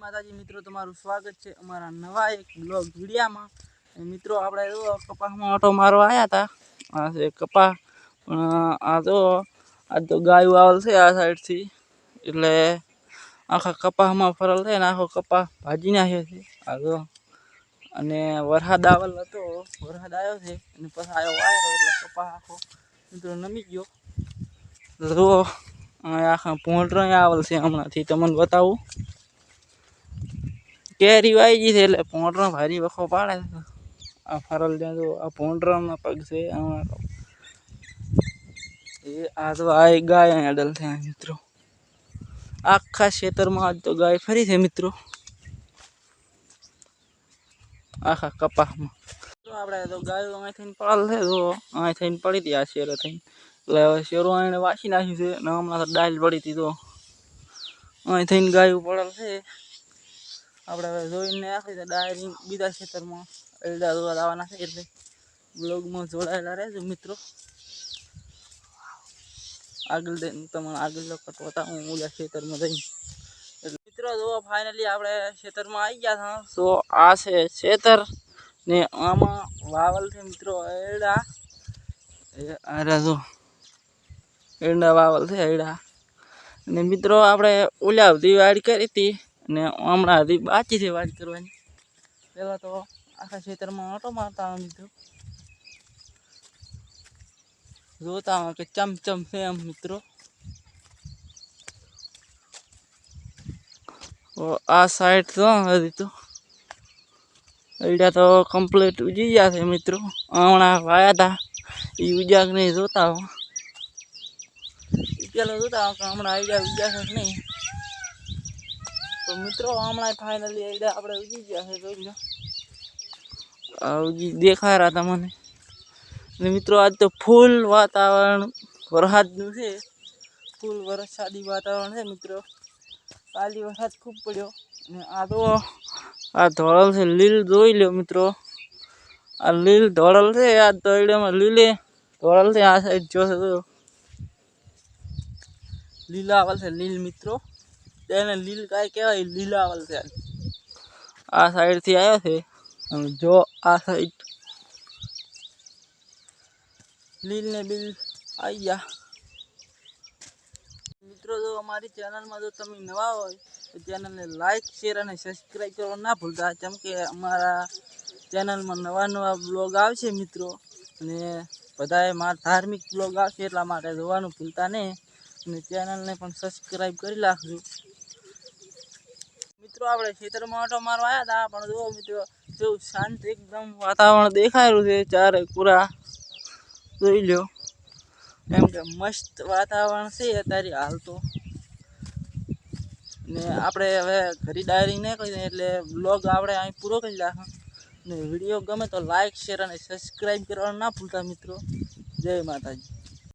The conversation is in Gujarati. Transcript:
માતાજી મિત્રો, તમારું સ્વાગત છે અમારા નવા એક બ્લોગ વિડીયામાં. મિત્રો આપણે જો કપાસમાં ઓટો મારવા આવ્યા હતા. આ છે કપાસ, પણ આ તો ગાયું આવેલ છે આ સાઈડથી, એટલે આખા કપાસમાં ફરલ છે ને આખો કપાસ ભાજી નાખ્યો છે આ તો. અને વરસાદ આવેલ હતો, વરસાદ આવ્યો છે અને પછી આવ્યો વાયરો એટલે કપાસ આખો મિત્રો નમી ગયો. તો આખા પોંટરો આવેલ છે, હમણાંથી તમને બતાવું. કેરી વાઈ ગઈ છે એટલે પોંટરો ભારી વખો પાડે છે. આ ફરલ ત્યાં તો આ પોંટરાના પગ છે. આ તો આ એક ગાય અહીંયા અડલ છે મિત્રો. આખા ખેતરમાં આજ તો ગાય ફરી છે મિત્રો, આખા કપાસમાં. તો આપણે તો ગાયો અહીંથી પડેલ છે, તો અહીં થઈને પડી હતી આ શેરો થઈને. એટલે હવે શેરો એને વાસી નાખ્યું છે ને હમણાં તો ડાલ પડી હતી, તો અહીં થઈને ગાયું પડેલ છે. આપણે હવે જોઈને આખી ડાયરી બીજા ખેતરમાં એરડા જોવા આવવાના છે, એટલે બ્લોગમાં જોડાયેલા રહેજો મિત્રો. આગળ તમને આગળ કટવતા હું બીજા ખેતરમાં જઈને. એટલે મિત્રો જો ફાઇનલી આપણે ખેતરમાં આવી ગયા હતા. તો આ છે ખેતર ને આમાં વાવલ છે મિત્રો એરડા. અરે જો એરડા વાવલ છે એરડા. અને મિત્રો આપણે ઓલા સુધી વાડ કરી હતી અને હમણાં હજી બાકી છે વાડ કરવાની. પહેલાં તો આખા ખેતરમાં ઓટો મારતા હોય મિત્રો, જોતા હોય કે ચમચમ છે એમ મિત્રો. આ સાઈડ તો હજી તો એડા તો કમ્પ્લીટ ઉજી ગયા છે મિત્રો. હમણાં વાયા હતા એ ઉજાગ નહીં, જોતા હો પેલો જોતા હો કે હમણાં આઈડિયા ઉગ્યા છે નહીં. તો મિત્રો હમણાં ફાઇનલી આઈડિયા આપણે ઉગી ગયા છે, જોઈ લો ઉગી દેખાય રહ્યા તમને. અને મિત્રો આજ તો ફૂલ વાતાવરણ વરસાદનું છે, ફૂલ વરસાદી વાતાવરણ છે મિત્રો. કાલે વરસાદ ખૂબ પડ્યો અને આ તો આ ધોળલ છે લીલ, જોઈ લો મિત્રો. આ લીલ ધોળલ છે, આ દોયડામાં લીલે ધોળલ છે. આ સાઈડ જોશે તો લીલા આવલ છે લીલ મિત્રો. તેને લીલ કાંઈ કહેવાય, લીલા આવલ છે. આ સાઈડથી આવ્યો છે અને જો આ સાઈડ લીલ ને બિલ આવી ગયા મિત્રો. જો અમારી ચેનલમાં જો તમે નવા હોય તો ચેનલને લાઈક, શેર અને સબસ્ક્રાઈબ કરવા ના ભૂલતા, કેમ કે અમારા ચેનલમાં નવા નવા બ્લોગ આવશે મિત્રો. અને બધાએ મારા ધાર્મિક બ્લોગ આવશે એટલા માટે જોવાનું ભૂલતા નહીં. અને ચેનલને પણ સબસ્ક્રાઈબ કરી નાખજો મિત્રો. આપણે ખેતરમાં ઓટો મારવા આવ્યા હતા, પણ જો મિત્રો જેવું શાંત એકદમ વાતાવરણ દેખાયેલું છે ચારે પૂરા, જોઈ લો. કેમ કે મસ્ત વાતાવરણ છે અત્યારે હાલ તો. ને આપણે હવે ઘરી ડાયરી નહીં કરી એટલે બ્લોગ આપણે અહીં પૂરો કરી નાખો. ને વિડીયો ગમે તો લાઈક, શેર અને સબસ્ક્રાઈબ કરવાનું ના ભૂલતા મિત્રો. જય માતાજી.